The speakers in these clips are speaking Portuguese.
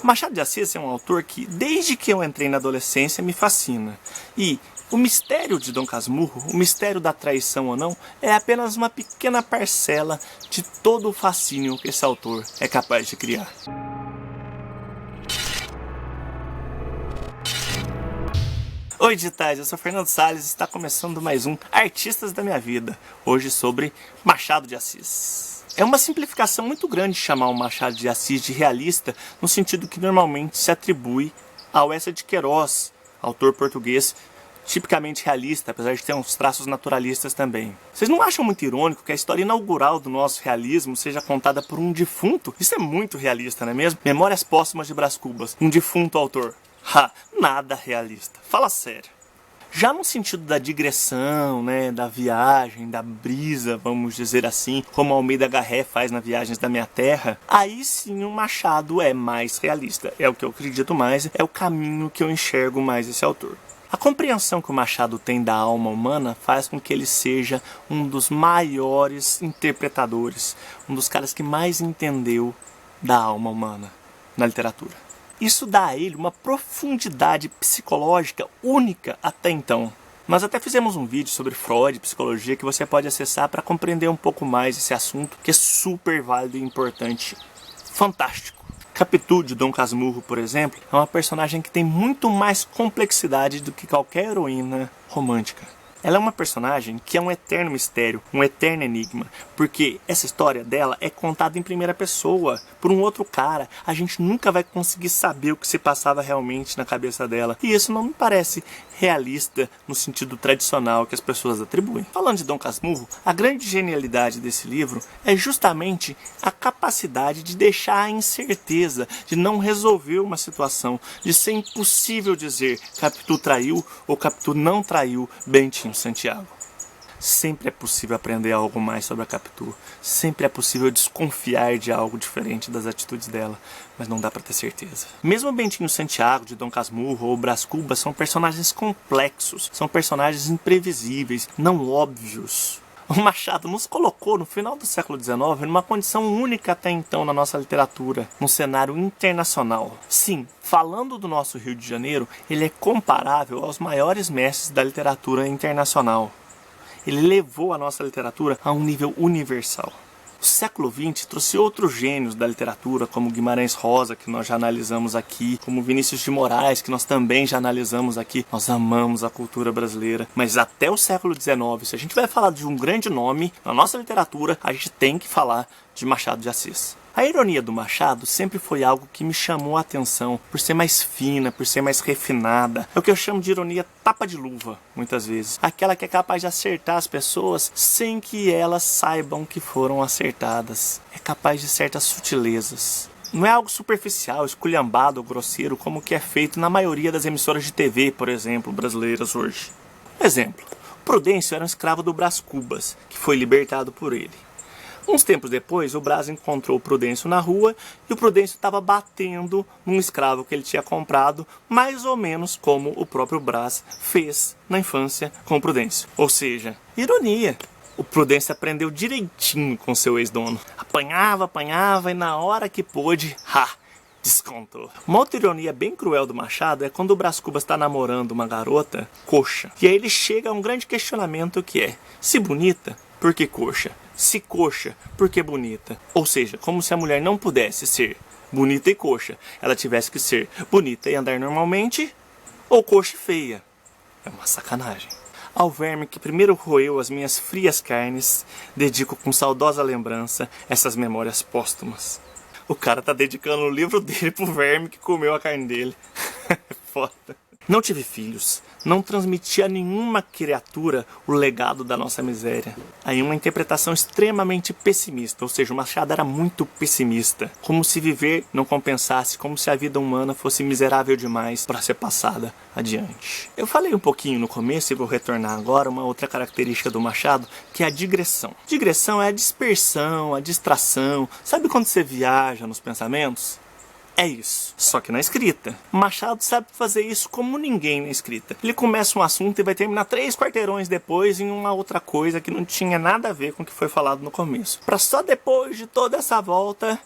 Machado de Assis é um autor que, desde que eu entrei na adolescência, me fascina. E o mistério de Dom Casmurro, o mistério da traição ou não, é apenas uma pequena parcela de todo o fascínio que esse autor é capaz de criar. Oi digitais, eu sou Fernando Salles e está começando mais um Artistas da Minha Vida, hoje sobre Machado de Assis. É uma simplificação muito grande chamar o Machado de Assis de realista, no sentido que normalmente se atribui ao Eça de Queiroz, autor português tipicamente realista, apesar de ter uns traços naturalistas também. Vocês não acham muito irônico que a história inaugural do nosso realismo seja contada por um defunto? Isso é muito realista, não é mesmo? Memórias Póstumas de Brás Cubas, um defunto autor. Nada realista. Fala sério. Já no sentido da digressão, da viagem, da brisa, vamos dizer assim, como Almeida Garré faz na Viagens da Minha Terra, aí sim o Machado é mais realista. É o que eu acredito mais, é o caminho que eu enxergo mais esse autor. A compreensão que o Machado tem da alma humana faz com que ele seja um dos maiores interpretadores, um dos caras que mais entendeu da alma humana na literatura. Isso dá a ele uma profundidade psicológica única até então. Nós até fizemos um vídeo sobre Freud e psicologia que você pode acessar para compreender um pouco mais esse assunto, que é super válido e importante. Fantástico! Capitu, de Dom Casmurro, por exemplo, é uma personagem que tem muito mais complexidade do que qualquer heroína romântica. Ela é uma personagem que é um eterno mistério, um eterno enigma, porque essa história dela é contada em primeira pessoa, por um outro cara. A gente nunca vai conseguir saber o que se passava realmente na cabeça dela. E isso não me parece realista no sentido tradicional que as pessoas atribuem. Falando de Dom Casmurro, a grande genialidade desse livro é justamente a capacidade de deixar a incerteza, de não resolver uma situação, de ser impossível dizer Capitu traiu ou Capitu não traiu Bentinho Santiago. Sempre é possível aprender algo mais sobre a Capitu. Sempre é possível desconfiar de algo diferente das atitudes dela, mas não dá para ter certeza. Mesmo Bentinho Santiago, de Dom Casmurro ou Brás Cubas são personagens complexos, são personagens imprevisíveis, não óbvios. O Machado nos colocou no final do século XIX numa condição única até então na nossa literatura, num cenário internacional. Sim, falando do nosso Rio de Janeiro, ele é comparável aos maiores mestres da literatura internacional. Ele levou a nossa literatura a um nível universal. O século XX trouxe outros gênios da literatura, como Guimarães Rosa, que nós já analisamos aqui, como Vinícius de Moraes, que nós também já analisamos aqui. Nós amamos a cultura brasileira. Mas até o século XIX, se a gente vai falar de um grande nome na nossa literatura, a gente tem que falar de Machado de Assis. A ironia do Machado sempre foi algo que me chamou a atenção, por ser mais fina, por ser mais refinada. É o que eu chamo de ironia tapa de luva, muitas vezes. Aquela que é capaz de acertar as pessoas sem que elas saibam que foram acertadas. É capaz de certas sutilezas. Não é algo superficial, esculhambado ou grosseiro, como que é feito na maioria das emissoras de TV, por exemplo, brasileiras hoje. Exemplo, Prudêncio era um escravo do Brás Cubas, que foi libertado por ele. Uns tempos depois, o Brás encontrou o Prudêncio na rua e o Prudêncio estava batendo num escravo que ele tinha comprado, mais ou menos como o próprio Brás fez na infância com o Prudêncio. Ou seja, ironia. O Prudêncio aprendeu direitinho com seu ex-dono. Apanhava e na hora que pôde, descontou. Uma outra ironia bem cruel do Machado é quando o Brás Cubas está namorando uma garota coxa. E aí ele chega a um grande questionamento que é, se bonita, por que coxa? Se coxa, por que bonita? Ou seja, como se a mulher não pudesse ser bonita e coxa. Ela tivesse que ser bonita e andar normalmente, ou coxa e feia. É uma sacanagem. Ao verme que primeiro roeu as minhas frias carnes, dedico com saudosa lembrança essas memórias póstumas. O cara tá dedicando o livro dele pro verme que comeu a carne dele. Foda. Não tive filhos, não transmiti a nenhuma criatura o legado da nossa miséria. Aí uma interpretação extremamente pessimista, ou seja, o Machado era muito pessimista. Como se viver não compensasse, como se a vida humana fosse miserável demais para ser passada adiante. Eu falei um pouquinho no começo e vou retornar agora uma outra característica do Machado, que é a digressão. Digressão é a dispersão, a distração. Sabe quando você viaja nos pensamentos? É isso, só que na escrita. Machado sabe fazer isso como ninguém na escrita. Ele começa um assunto e vai terminar 3 quarteirões depois em uma outra coisa que não tinha nada a ver com o que foi falado no começo. Pra só depois de toda essa volta,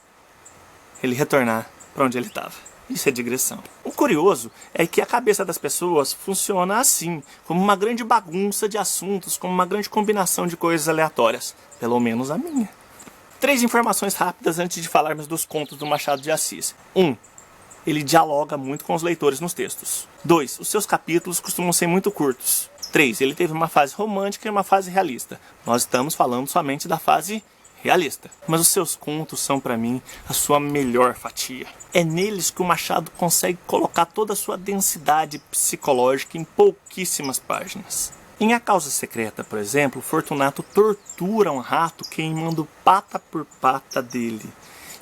ele retornar pra onde ele estava. Isso é digressão. O curioso é que a cabeça das pessoas funciona assim, como uma grande bagunça de assuntos, como uma grande combinação de coisas aleatórias. Pelo menos a minha. 3 informações rápidas antes de falarmos dos contos do Machado de Assis. 1. Ele dialoga muito com os leitores nos textos. 2. Os seus capítulos costumam ser muito curtos. 3. Ele teve uma fase romântica e uma fase realista. Nós estamos falando somente da fase realista. Mas os seus contos são, para mim, a sua melhor fatia. É neles que o Machado consegue colocar toda a sua densidade psicológica em pouquíssimas páginas. Em A Causa Secreta, por exemplo, Fortunato tortura um rato queimando pata por pata dele.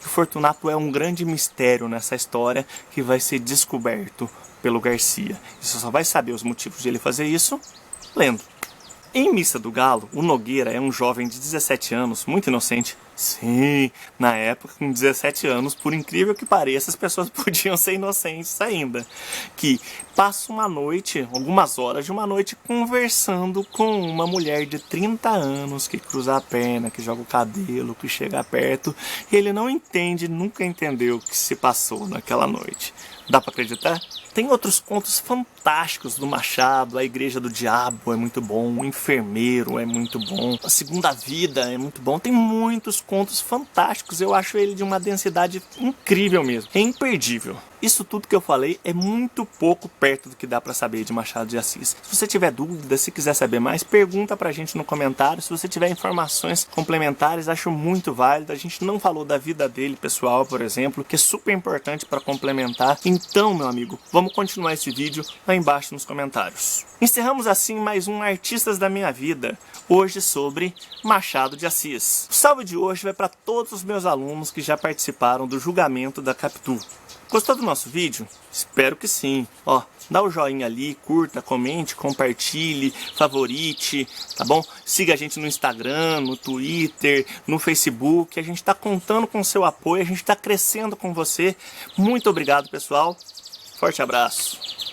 E o Fortunato é um grande mistério nessa história que vai ser descoberto pelo Garcia. E você só vai saber os motivos de ele fazer isso lendo. Em Missa do Galo, o Nogueira é um jovem de 17 anos, muito inocente. Sim, na época, com 17 anos, por incrível que pareça, as pessoas podiam ser inocentes ainda. Que passa uma noite, algumas horas de uma noite, conversando com uma mulher de 30 anos que cruza a perna, que joga o cabelo, que chega perto. E ele não entende, nunca entendeu o que se passou naquela noite. Dá pra acreditar? Tem outros contos fantásticos do Machado. A Igreja do Diabo é muito bom, O Enfermeiro é muito bom, A Segunda Vida é muito bom. Tem muitos contos fantásticos. Eu acho ele de uma densidade incrível mesmo. É imperdível. Isso tudo que eu falei é muito pouco perto do que dá pra saber de Machado de Assis. Se você tiver dúvida, se quiser saber mais, pergunta pra gente no comentário. Se você tiver informações complementares, acho muito válido. A gente não falou da vida dele pessoal, por exemplo, que é super importante para complementar. Então, meu amigo, vamos continuar esse vídeo lá embaixo nos comentários. Encerramos assim mais um Artistas da Minha Vida, hoje sobre Machado de Assis. O salve de hoje vai para todos os meus alunos que já participaram do julgamento da Capitu. Gostou do nosso vídeo? Espero que sim. Ó, dá o joinha ali, curta, comente, compartilhe, favorite, tá bom? Siga a gente no Instagram, no Twitter, no Facebook. A gente está contando com o seu apoio, a gente está crescendo com você. Muito obrigado, pessoal. Forte abraço.